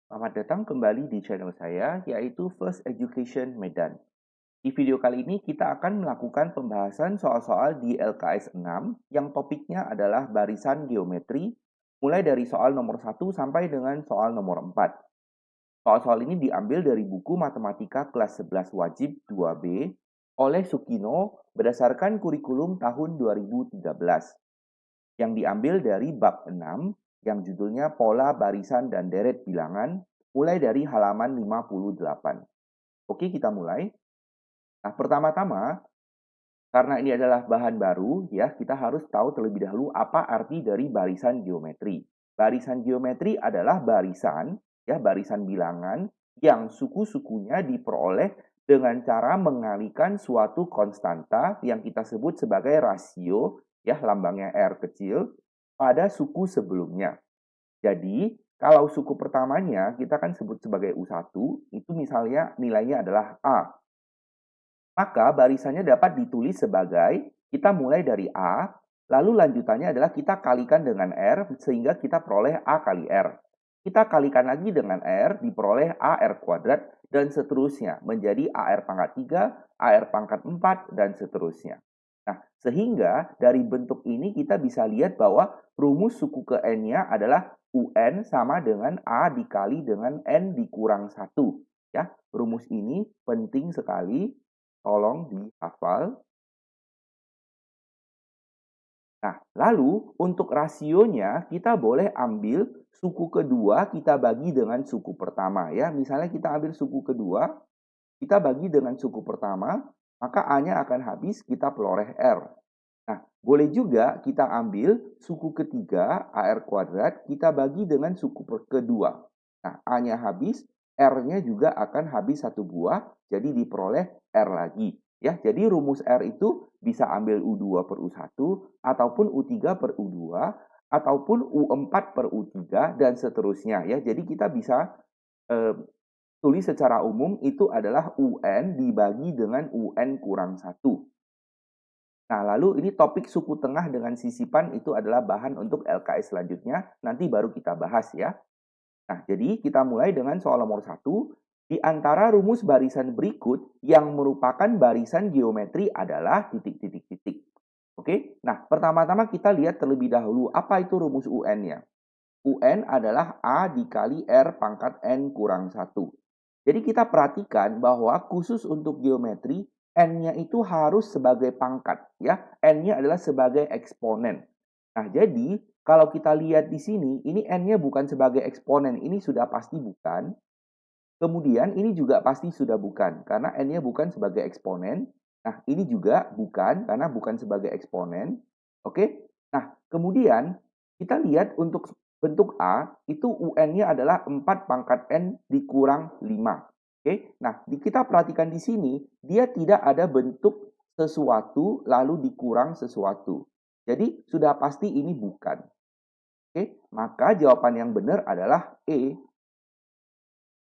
Selamat datang kembali di channel saya, yaitu First Education Medan. Di video kali ini kita akan melakukan pembahasan soal-soal di LKS 6 yang topiknya adalah barisan geometri, mulai dari soal nomor 1 sampai dengan soal nomor 4. Soal-soal ini diambil dari buku Matematika kelas 11 wajib 2B oleh Sukino berdasarkan kurikulum tahun 2013 yang diambil dari bab 6 yang judulnya Pola Barisan dan Deret Bilangan mulai dari halaman 58. Oke, kita mulai. Nah, pertama-tama, karena ini adalah bahan baru, ya, kita harus tahu terlebih dahulu apa arti dari barisan geometri. Barisan geometri adalah barisan, ya, barisan bilangan yang suku-sukunya diperoleh dengan cara mengalihkan suatu konstanta yang kita sebut sebagai rasio, ya, lambangnya R kecil, pada suku sebelumnya. Jadi, kalau suku pertamanya kita kan sebut sebagai U1, itu misalnya nilainya adalah A. Maka barisannya dapat ditulis sebagai kita mulai dari A, lalu lanjutannya adalah kita kalikan dengan R sehingga kita peroleh A kali R. Kita kalikan lagi dengan R, diperoleh AR kuadrat, dan seterusnya menjadi AR pangkat 3, AR pangkat 4, dan seterusnya. Nah, sehingga dari bentuk ini kita bisa lihat bahwa rumus suku ke N-nya adalah UN sama dengan A dikali dengan N dikurang 1. Ya, rumus ini penting sekali, tolong dihafal. Nah, lalu untuk rasionya kita boleh ambil suku kedua kita bagi dengan suku pertama ya. Misalnya kita ambil suku kedua, kita bagi dengan suku pertama, maka A-nya akan habis, kita peroleh R. Nah, boleh juga kita ambil suku ketiga, AR kuadrat, kita bagi dengan suku kedua. Nah, A-nya habis, R-nya juga akan habis satu buah, jadi diperoleh R lagi. Ya, jadi rumus R itu bisa ambil U2 per U1, ataupun U3 per U2, ataupun U4 per U3, dan seterusnya. Ya, jadi kita bisa tulis secara umum itu adalah UN dibagi dengan UN kurang 1. Nah, lalu ini topik suku tengah dengan sisipan itu adalah bahan untuk LKS selanjutnya, nanti baru kita bahas ya. Nah, jadi kita mulai dengan soal nomor 1. Di antara rumus barisan berikut yang merupakan barisan geometri adalah titik-titik-titik. Oke, nah pertama-tama kita lihat terlebih dahulu apa itu rumus UN-nya. UN adalah A dikali R pangkat N kurang 1. Jadi kita perhatikan bahwa khusus untuk geometri, N-nya itu harus sebagai pangkat. Ya, N-nya adalah sebagai eksponen. Nah, jadi kalau kita lihat di sini, ini N-nya bukan sebagai eksponen. Ini sudah pasti bukan. Kemudian ini juga pasti sudah bukan, karena N-nya bukan sebagai eksponen. Nah, ini juga bukan, karena bukan sebagai eksponen. Oke? Nah, kemudian kita lihat untuk bentuk A, itu UN-nya adalah 4 pangkat N dikurang 5. Oke? Nah, kita perhatikan di sini, dia tidak ada bentuk sesuatu lalu dikurang sesuatu. Jadi, sudah pasti ini bukan. Oke? Maka jawaban yang benar adalah E.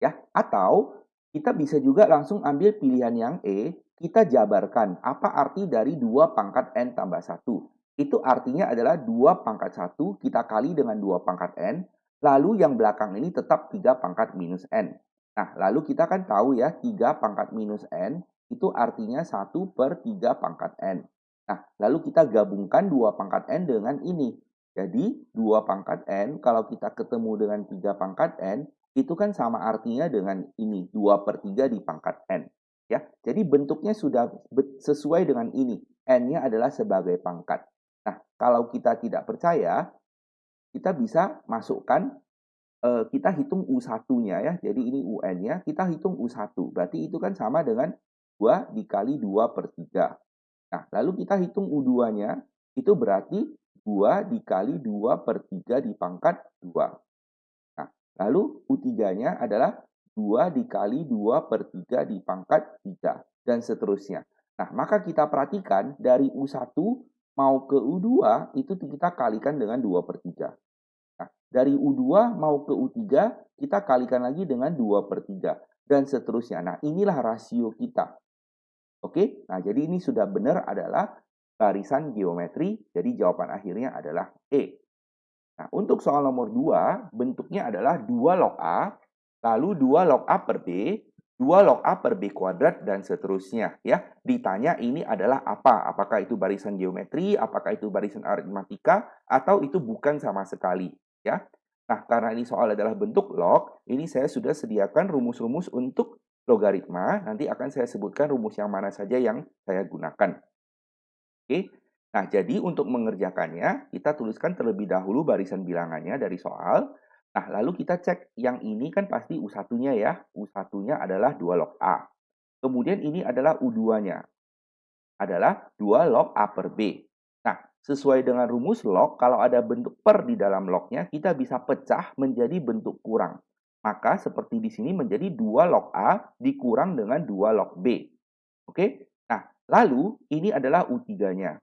Ya, atau kita bisa juga langsung ambil pilihan yang E, kita jabarkan apa arti dari 2 pangkat N tambah 1. Itu artinya adalah 2 pangkat 1 kita kali dengan 2 pangkat N, lalu yang belakang ini tetap 3 pangkat minus N. Nah, lalu kita kan tahu ya, 3 pangkat minus N itu artinya 1 per 3 pangkat N. Nah, lalu kita gabungkan 2 pangkat N dengan ini. Jadi, 2 pangkat N kalau kita ketemu dengan 3 pangkat N, itu kan sama artinya dengan ini, 2 per 3 di pangkat N. Ya, jadi bentuknya sudah sesuai dengan ini. N-nya adalah sebagai pangkat. Nah, kalau kita tidak percaya, kita bisa masukkan, kita hitung U1-nya ya. Jadi ini UN-nya, kita hitung U1. Berarti itu kan sama dengan 2 dikali 2 per 3. Nah, lalu kita hitung U2-nya, itu berarti 2 dikali 2 per 3 di pangkat 2. Nah, lalu U3-nya adalah 2 dikali 2 per 3 di pangkat 3, dan seterusnya. Nah, maka kita perhatikan dari U1 mau ke U2 itu kita kalikan dengan 2 per 3. Nah, dari U2 mau ke U3 kita kalikan lagi dengan 2 per 3, dan seterusnya. Nah, inilah rasio kita. Oke, nah jadi ini sudah benar adalah barisan geometri, jadi jawaban akhirnya adalah E. Nah, untuk soal nomor 2, bentuknya adalah 2 log A lalu 2 log A per B, 2 log A per B kuadrat, dan seterusnya. Ya, ditanya ini adalah apa? Apakah itu barisan geometri, apakah itu barisan aritmatika, atau itu bukan sama sekali. Ya. Nah, karena ini soal adalah bentuk log, ini saya sudah sediakan rumus-rumus untuk logaritma. Nanti akan saya sebutkan rumus yang mana saja yang saya gunakan. Oke. Nah, jadi untuk mengerjakannya, kita tuliskan terlebih dahulu barisan bilangannya dari soal. Nah, lalu kita cek yang ini kan pasti U1-nya ya. U1-nya adalah 2 log A. Kemudian ini adalah U2-nya. Adalah 2 log A per B. Nah, sesuai dengan rumus log, kalau ada bentuk per di dalam lognya, kita bisa pecah menjadi bentuk kurang. Maka seperti di sini menjadi 2 log A dikurang dengan 2 log B. Oke? Nah, lalu ini adalah U3-nya.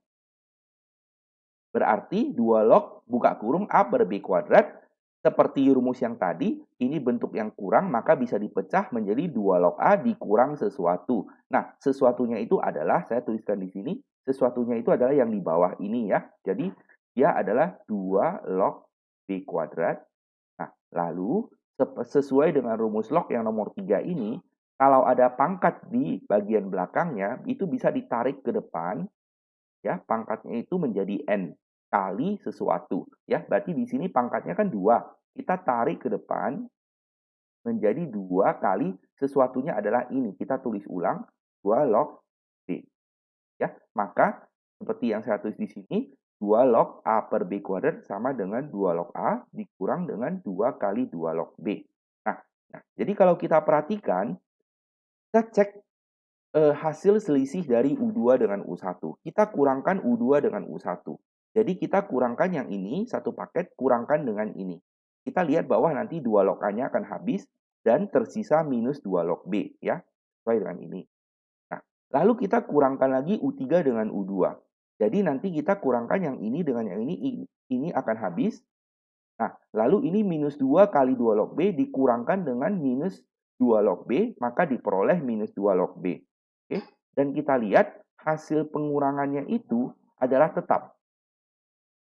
Berarti 2 log buka kurung A per B kuadrat. Seperti rumus yang tadi, ini bentuk yang kurang, maka bisa dipecah menjadi 2 log A dikurang sesuatu. Nah, sesuatunya itu adalah, saya tuliskan di sini, sesuatunya itu adalah yang di bawah ini ya. Jadi, dia adalah 2 log B kuadrat. Nah, lalu sesuai dengan rumus log yang nomor 3 ini, kalau ada pangkat di bagian belakangnya, itu bisa ditarik ke depan, ya, pangkatnya itu menjadi N kali sesuatu, ya. Berarti di sini pangkatnya kan 2. Kita tarik ke depan menjadi 2 kali sesuatunya adalah ini. Kita tulis ulang 2 log B, ya. Maka seperti yang saya tulis di sini, 2 log A per B kuadrat sama dengan 2 log A dikurang dengan 2 kali 2 log B. Nah, jadi kalau kita perhatikan, kita cek hasil selisih dari U2 dengan U1. Kita kurangkan U2 dengan U1. Jadi kita kurangkan yang ini, satu paket, kurangkan dengan ini. Kita lihat bahwa nanti 2 log A-nya akan habis dan tersisa minus 2 log B, ya. Sesuai dengan ini. Nah, lalu kita kurangkan lagi U3 dengan U2. Jadi nanti kita kurangkan yang ini dengan yang ini akan habis. Nah, lalu ini minus 2 kali 2 log B dikurangkan dengan minus 2 log B, maka diperoleh minus 2 log B. Oke? Dan kita lihat hasil pengurangannya itu adalah tetap.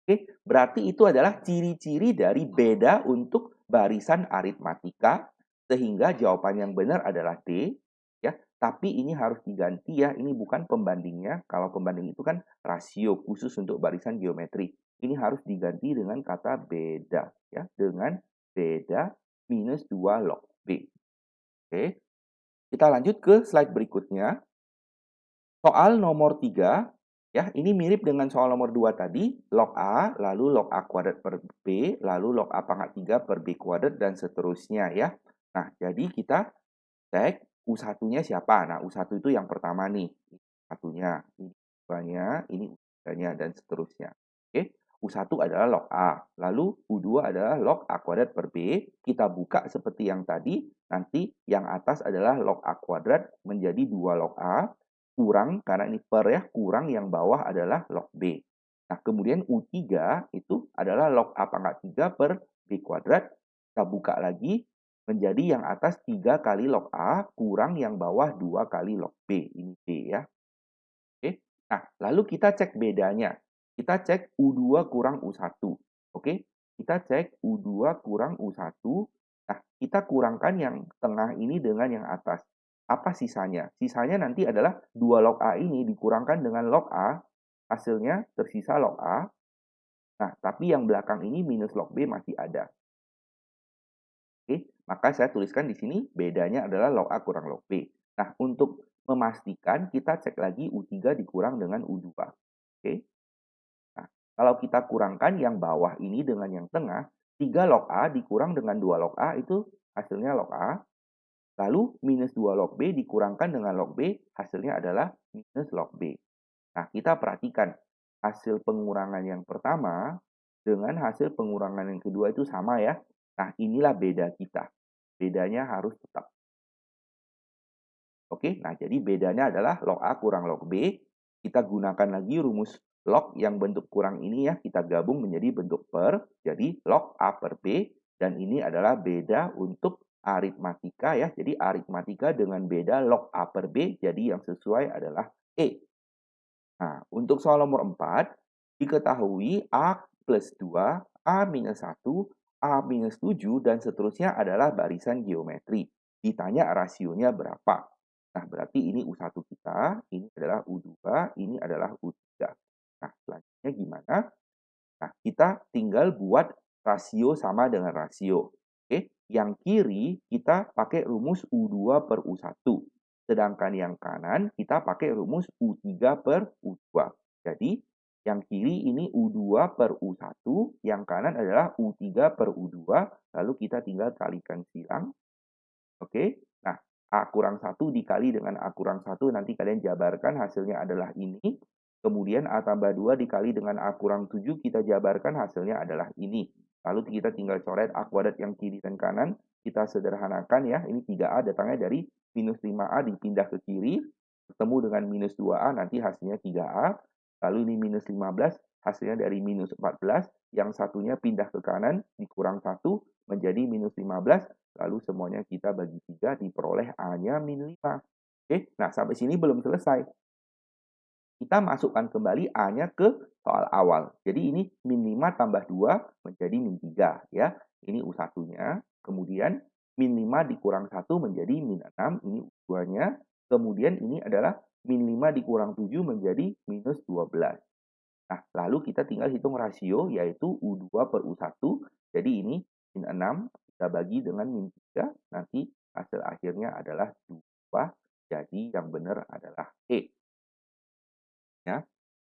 Oke? Berarti itu adalah ciri-ciri dari beda untuk barisan aritmatika, sehingga jawaban yang benar adalah D. Ya, tapi ini harus diganti ya, ini bukan pembandingnya. Kalau pembanding itu kan rasio khusus untuk barisan geometri. Ini harus diganti dengan kata beda, ya, dengan beda minus 2 log B. Oke, kita lanjut ke slide berikutnya. Soal nomor 3, ya, ini mirip dengan soal nomor 2 tadi, log A, lalu log A kuadrat per B, lalu log A pangkat 3 per B kuadrat, dan seterusnya ya. Nah, jadi kita cek U1-nya siapa. Nah, U1 itu yang pertama nih. Satunya, ini U2-nya, ini U3-nya, dan seterusnya. Oke, U1 adalah log A. Lalu U2 adalah log A kuadrat per B. Kita buka seperti yang tadi. Nanti yang atas adalah log A kuadrat menjadi 2 log A. Kurang, karena ini per ya, kurang yang bawah adalah log B. Nah, kemudian U3 itu adalah log A pangkat 3 per B kuadrat. Kita buka lagi menjadi yang atas 3 kali log A kurang yang bawah 2 kali log B. Ini B ya. Oke. Nah, lalu kita cek bedanya. Kita cek U2 kurang U1. Oke. Kita cek U2 kurang U1. Nah, kita kurangkan yang tengah ini dengan yang atas. Apa sisanya? Sisanya nanti adalah 2 log A ini dikurangkan dengan log A. Hasilnya tersisa log A. Nah, tapi yang belakang ini minus log B masih ada. Oke, maka saya tuliskan di sini bedanya adalah log A kurang log B. Nah, untuk memastikan kita cek lagi U3 dikurang dengan U2. Oke. Nah, kalau kita kurangkan yang bawah ini dengan yang tengah, 3 log A dikurang dengan 2 log A itu hasilnya log A. Lalu minus 2 log B dikurangkan dengan log B, hasilnya adalah minus log B. Nah, kita perhatikan hasil pengurangan yang pertama dengan hasil pengurangan yang kedua itu sama ya. Nah, inilah beda kita. Bedanya harus tetap. Oke, nah jadi bedanya adalah log A kurang log B. Kita gunakan lagi rumus log yang bentuk kurang ini ya. Kita gabung menjadi bentuk per. Jadi log A per B. Dan ini adalah beda untuk aritmatika ya. Jadi aritmatika dengan beda log A per B. Jadi yang sesuai adalah E. Nah, untuk soal nomor 4, diketahui A plus 2, A minus 1, A minus 7 dan seterusnya adalah barisan geometri. Ditanya rasionya berapa. Nah, berarti ini U1 kita, ini adalah U2, ini adalah U3. Nah, selanjutnya gimana? Nah, kita tinggal buat rasio sama dengan rasio. Oke, yang kiri kita pakai rumus U2 per U1. Sedangkan yang kanan kita pakai rumus U3 per U2. Jadi, yang kiri ini U2 per U1, yang kanan adalah U3 per U2, lalu kita tinggal kalikan silang. Oke, nah A kurang 1 dikali dengan A kurang 1, nanti kalian jabarkan hasilnya adalah ini. Kemudian A tambah 2 dikali dengan A kurang 7, kita jabarkan hasilnya adalah ini. Lalu kita tinggal coret A kuadrat yang kiri dan kanan, kita sederhanakan ya, ini 3A datangnya dari minus 5A dipindah ke kiri, ketemu dengan minus 2A, nanti hasilnya 3A. Lalu ini minus 15, hasilnya dari minus 14, yang satunya pindah ke kanan, dikurang 1, menjadi minus 15, lalu semuanya kita bagi 3, diperoleh A-nya min 5. Oke, nah sampai sini belum selesai. Kita masukkan kembali A-nya ke soal awal. Jadi ini min 5 tambah 2 menjadi min 3 ya. Ini U1-nya. Kemudian min 5 dikurang 1 menjadi min 6, ini U2-nya. Kemudian ini adalah min 5 dikurang 7 menjadi minus 12. Nah, lalu kita tinggal hitung rasio yaitu U2 per U1. Jadi ini min 6 kita bagi dengan min 3. Nanti hasil akhirnya adalah 2. Jadi yang benar adalah E. Ya,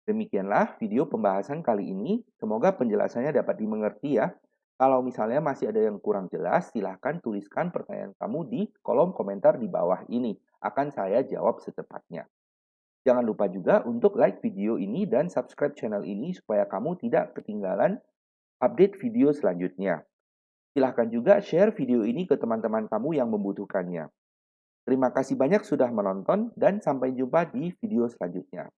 demikianlah video pembahasan kali ini. Semoga penjelasannya dapat dimengerti ya. Kalau misalnya masih ada yang kurang jelas, silahkan tuliskan pertanyaan kamu di kolom komentar di bawah ini. Akan saya jawab secepatnya. Jangan lupa juga untuk like video ini dan subscribe channel ini supaya kamu tidak ketinggalan update video selanjutnya. Silahkan juga share video ini ke teman-teman kamu yang membutuhkannya. Terima kasih banyak sudah menonton dan sampai jumpa di video selanjutnya.